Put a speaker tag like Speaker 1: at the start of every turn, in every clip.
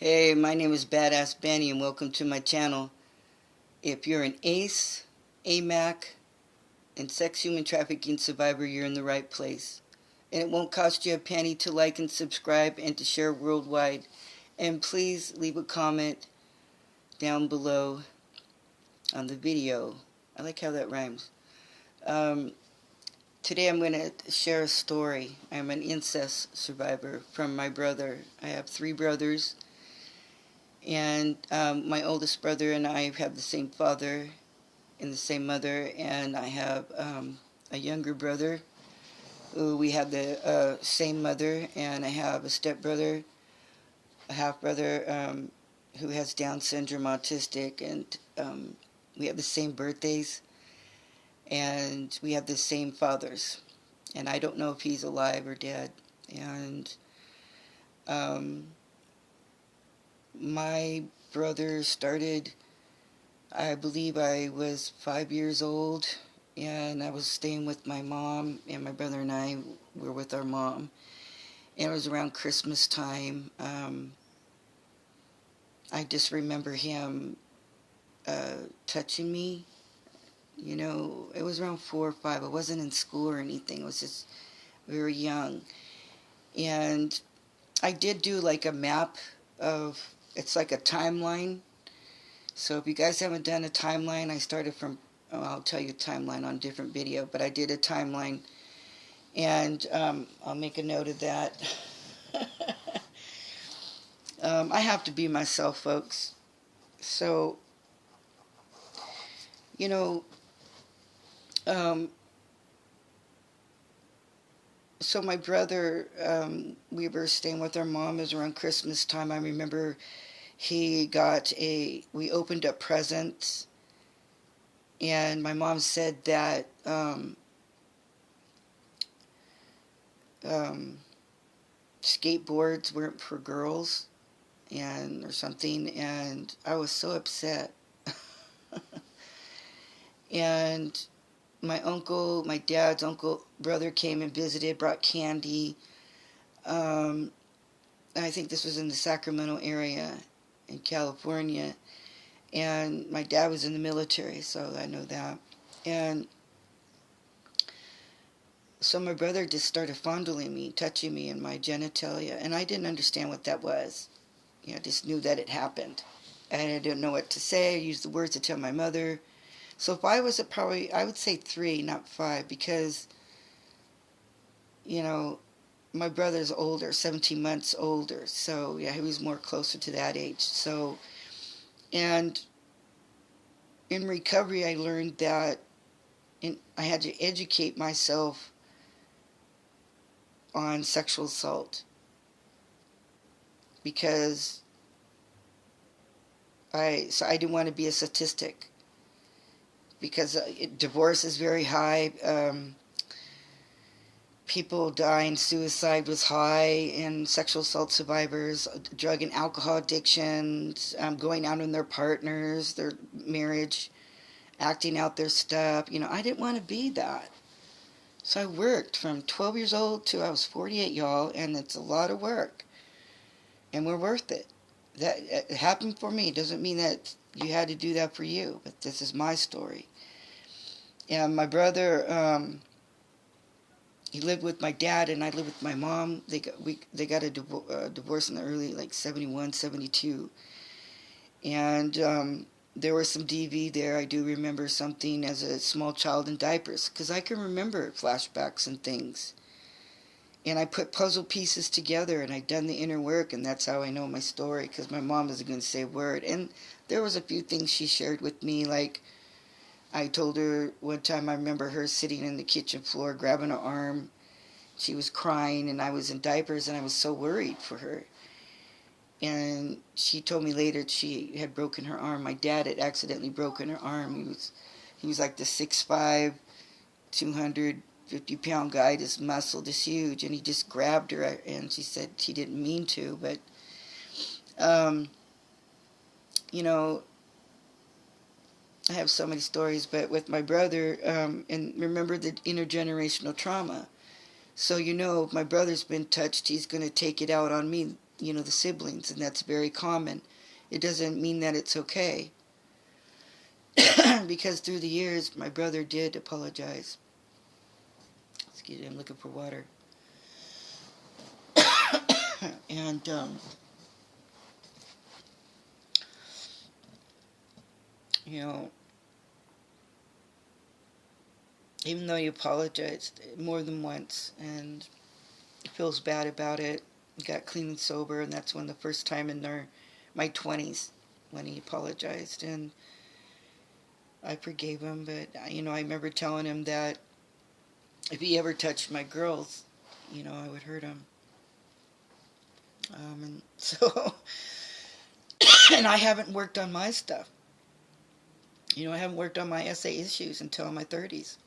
Speaker 1: Hey, my name is Badass Benny and welcome to my channel. If you're an ace, AMAC, and sex human trafficking survivor, you're in the right place. And it won't cost you a penny to like and subscribe and to share worldwide. And please leave a comment down below on the video. I like how that rhymes. Today I'm going to share a story. I'm an incest survivor from my brother. I have 3 brothers. And my oldest brother and I have the same father and the same mother, and I have a younger brother who we have the same mother, and I have a stepbrother, a half-brother who has Down syndrome, autistic, and we have the same birthdays, and we have the same fathers, and I don't know if he's alive or dead. And my brother started, I believe I was 5 years old, and I was staying with my mom, and my brother and I were with our mom, and it was around Christmas time. I just remember him touching me. You know, it was around 4 or 5. I wasn't in school or anything. It was just, we were young. And I did do like a map of, it's like a timeline. So if you guys haven't done a timeline, I started from, I'll tell you a timeline on a different video, but I did a timeline, and I'll make a note of that. I have to be myself, folks. So, you know, so my brother, we were staying with our mom. It was around Christmas time. I remember we opened up presents, and my mom said that skateboards weren't for girls or something, and I was so upset. And my dad's brother came and visited, brought candy. I think this was in the Sacramento area in California, and my dad was in the military, so I know that. And so my brother just started fondling me, touching me in my genitalia, and I didn't understand what that was. I just knew that it happened, and I didn't know what to say. I used the words to tell my mother. So if I was I would say 3, not 5, because, my brother's older, 17 months older, so yeah, he was more closer to that age. So, and in recovery, I learned that I had to educate myself on sexual assault, because I didn't want to be a statistic, because divorce is very high. People dying, suicide was high, and sexual assault survivors, drug and alcohol addictions, going out on their partners, their marriage, acting out their stuff. I didn't want to be that. So I worked from 12 years old to I was 48, y'all, and it's a lot of work. And we're worth it. That it happened for me. It doesn't mean that you had to do that for you, but this is my story. And my brother, he lived with my dad, and I lived with my mom. They got a divorce in the early, like 71, 72. And there was some DV there. I do remember something as a small child in diapers, because I can remember flashbacks and things. And I put puzzle pieces together, and I'd done the inner work, and that's how I know my story, because my mom isn't going to say a word. And there was a few things she shared with me, like I told her one time, I remember her sitting in the kitchen floor, grabbing her arm. She was crying, and I was in diapers, and I was so worried for her. And she told me later she had broken her arm. My dad had accidentally broken her arm. He was like the 6'5", 250-pound guy, this muscle, this huge, and he just grabbed her, and she said he didn't mean to, but, I have so many stories. But with my brother, and remember the intergenerational trauma. So if my brother's been touched, he's going to take it out on me. the siblings, and that's very common. It doesn't mean that it's okay. Because through the years, my brother did apologize. Excuse me, I'm looking for water. And, you know, even though he apologized more than once and feels bad about it, got clean and sober, and that's when the first time in my 20s when he apologized, and I forgave him. But I remember telling him that if he ever touched my girls, I would hurt him. And so, and I haven't worked on my stuff. I haven't worked on my SA issues until my 30s.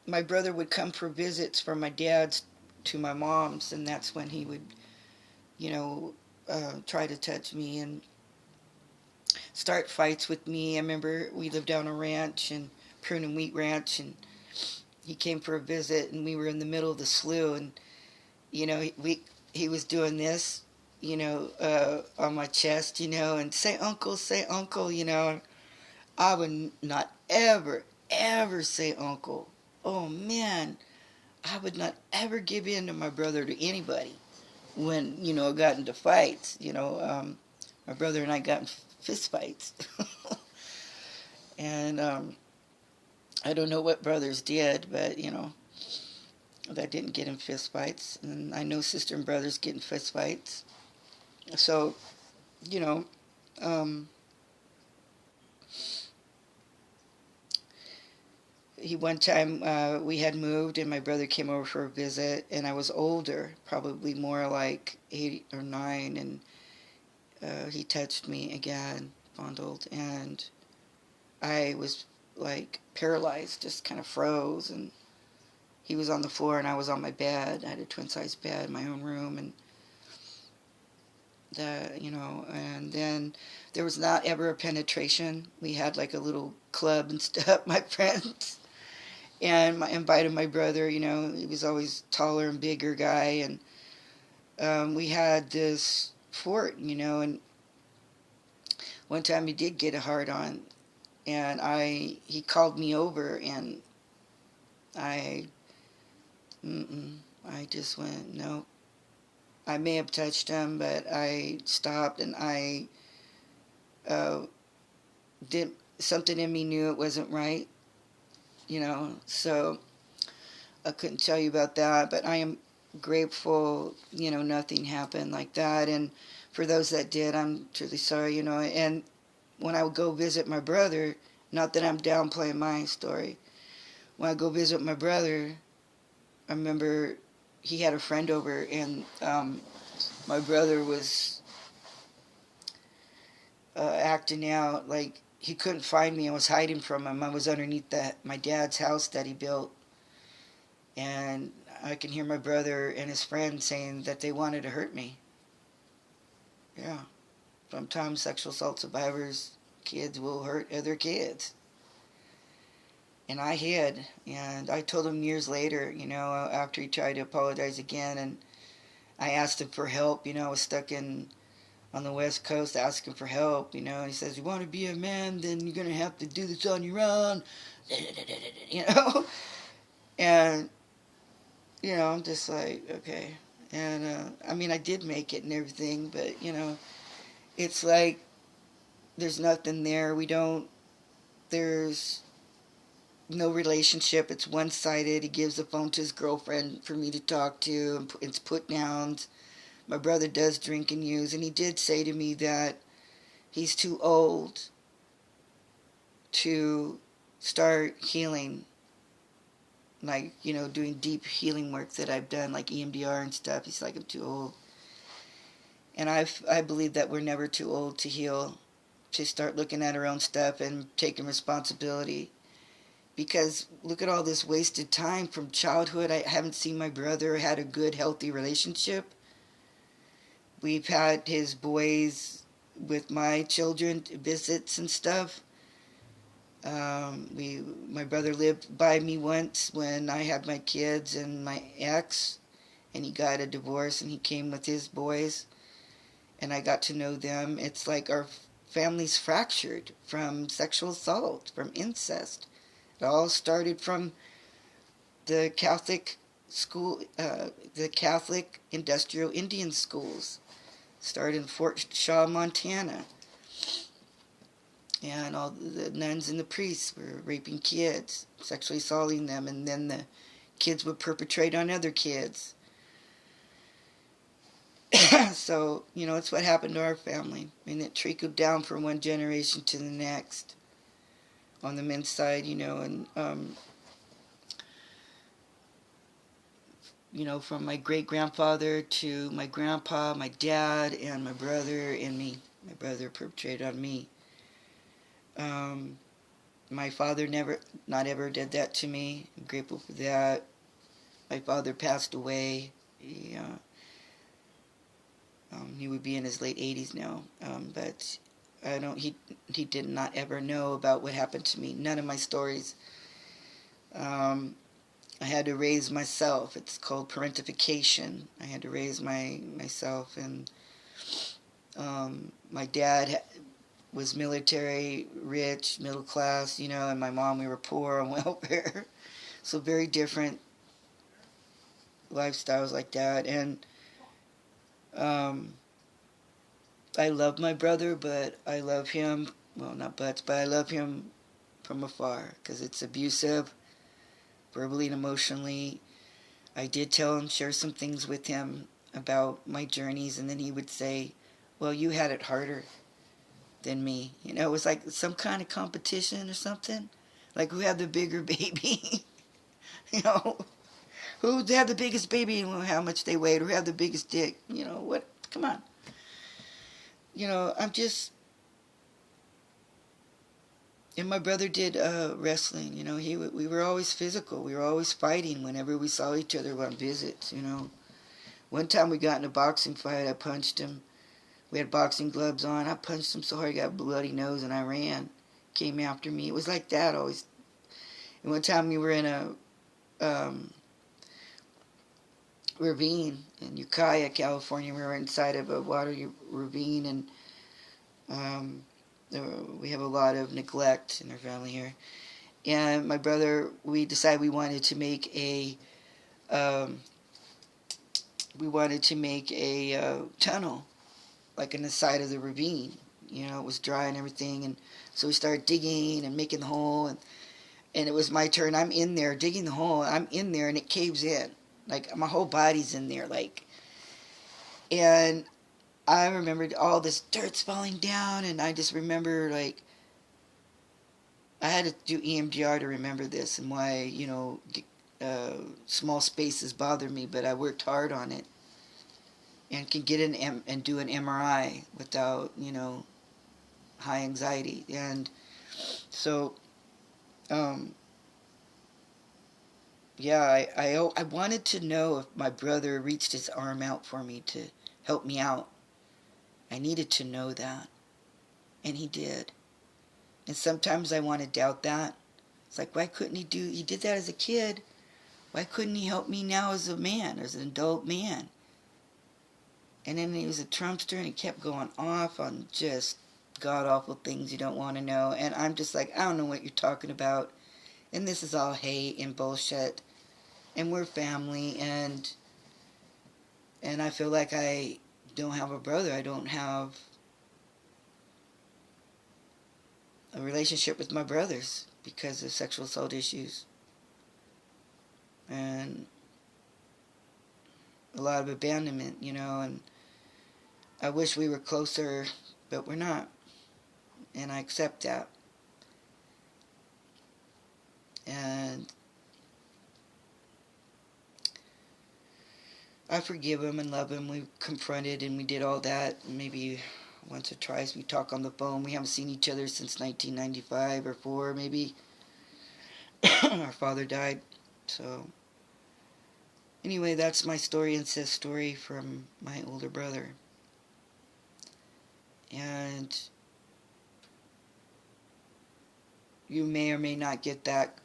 Speaker 1: My brother would come for visits from my dad's to my mom's, and that's when he would, try to touch me and start fights with me. I remember we lived down a ranch, and Prune and Wheat Ranch, and he came for a visit, and we were in the middle of the slough, and he was doing this, on my chest, and say uncle, I would not ever say uncle. Oh man, I would not ever give in to my brother to anybody when, I got into fights. My brother and I got in fist fights. And I don't know what brothers did, but, that didn't get in fist fights. And I know sister and brothers get in fist fights. So, one time we had moved and my brother came over for a visit, and I was older, probably more like 8 or 9, and he touched me again, fondled, and I was like paralyzed, just kind of froze, and he was on the floor and I was on my bed. I had a twin-size bed in my own room, and and then there was not ever a penetration. We had like a little club and stuff, my friends. And I invited my brother, he was always taller and bigger guy, and we had this fort, and one time he did get a hard on, and he called me over, and I just went, no. I may have touched him, but I stopped, and I did, something in me knew it wasn't right. So I couldn't tell you about that, but I am grateful, nothing happened like that. And for those that did, I'm truly sorry, and when I would go visit my brother, not that I'm downplaying my story, when I go visit my brother, I remember he had a friend over, and my brother was acting out like he couldn't find me. I was hiding from him. I was underneath my dad's house that he built. And I can hear my brother and his friend saying that they wanted to hurt me. Yeah. Sometimes sexual assault survivors, kids will hurt other kids. And I hid. And I told him years later, after he tried to apologize again. And I asked him for help. I was stuck on the West Coast asking for help, and he says, you want to be a man, then you're going to have to do this on your own, and, I'm just like, okay, and, I did make it and everything, but, it's like, there's nothing there, there's no relationship, it's one-sided. He gives the phone to his girlfriend for me to talk to, and it's put downs. My brother does drink and use, and he did say to me that he's too old to start healing, like, doing deep healing work that I've done, like EMDR and stuff. He's like, I'm too old. And I believe that we're never too old to heal, to start looking at our own stuff and taking responsibility. Because look at all this wasted time from childhood. I haven't seen my brother had a good, healthy relationship. We've had his boys with my children, visits and stuff. My brother lived by me once when I had my kids and my ex, and he got a divorce, and he came with his boys, and I got to know them. It's like our family's fractured from sexual assault, from incest. It all started from the Catholic school, the Catholic industrial Indian schools. Started in Fort Shaw, Montana. And all the nuns and the priests were raping kids, sexually assaulting them, and then the kids would perpetrate on other kids. So, it's what happened to our family. And it trickled down from one generation to the next on the men's side, and, from my great-grandfather to my grandpa, my dad, and my brother, and me. My brother perpetrated on me. My father not ever did that to me. I'm grateful for that. My father passed away. He would be in his late 80s now, but he did not ever know about what happened to me. None of my stories. I had to raise myself. It's called parentification. I had to raise myself, and my dad was military, rich, middle class, and my mom, we were poor on welfare. So very different lifestyles like that. And I love my brother, but I love him, well, not but I love him from afar, because it's abusive, verbally and emotionally. I did tell him, share some things with him about my journeys, and then he would say, well, you had it harder than me. It was like some kind of competition or something. Like, who had the bigger baby? Who had the biggest baby and how much they weighed, or who had the biggest dick? What? Come on. I'm just... And my brother did wrestling. We were always physical. We were always fighting whenever we saw each other on visits. One time we got in a boxing fight. I punched him. We had boxing gloves on. I punched him so hard he got a bloody nose, and I ran. Came after me. It was like that always. And one time we were in a ravine in Ukiah, California. We were inside of a water ravine, and we have a lot of neglect in our family here. And my brother, we decided we wanted to make a tunnel, like in the side of the ravine. It was dry and everything, and so we started digging and making the hole, and it was my turn. I'm in there digging the hole. I'm in there, and it caves in. Like, my whole body's in there, and I remembered all this dirt's falling down, and I just remember, I had to do EMDR to remember this and why, small spaces bother me, but I worked hard on it and can get in and do an MRI without, high anxiety. And so, yeah, I wanted to know if my brother reached his arm out for me to help me out. I needed to know that. And he did. And sometimes I want to doubt that. It's like, why couldn't he did that as a kid. Why couldn't he help me now as a man, as an adult man? And then he was a Trumpster, and he kept going off on just god-awful things you don't want to know. And I'm just like, I don't know what you're talking about. And this is all hate and bullshit. And we're family, and I feel like I don't have a brother. I don't have a relationship with my brothers because of sexual assault issues. And a lot of abandonment, and I wish we were closer, but we're not. And I accept that. And I forgive him and love him. We confronted and we did all that. Maybe once or twice we talk on the phone. We haven't seen each other since 1995 or 4 maybe. Our father died. So anyway, that's my story, incest story from my older brother. And you may or may not get that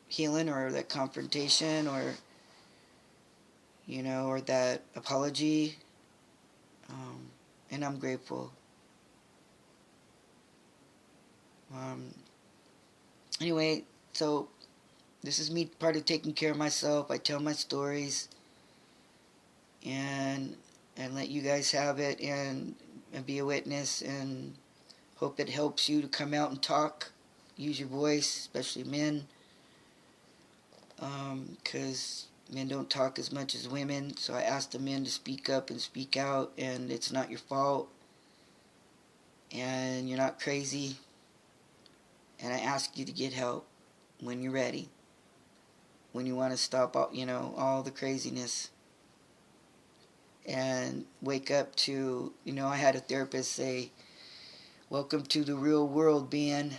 Speaker 1: healing or that confrontation, or or that apology. And I'm grateful. Um, anyway, so this is me part of taking care of myself. I tell my stories and let you guys have it and be a witness, and hope it helps you to come out and talk. Use your voice, especially men, because men don't talk as much as women. So I ask the men to speak up and speak out, and it's not your fault, and you're not crazy. And I ask you to get help when you're ready, when you want to stop all the craziness and wake up to, I had a therapist say, welcome to the real world, Ben.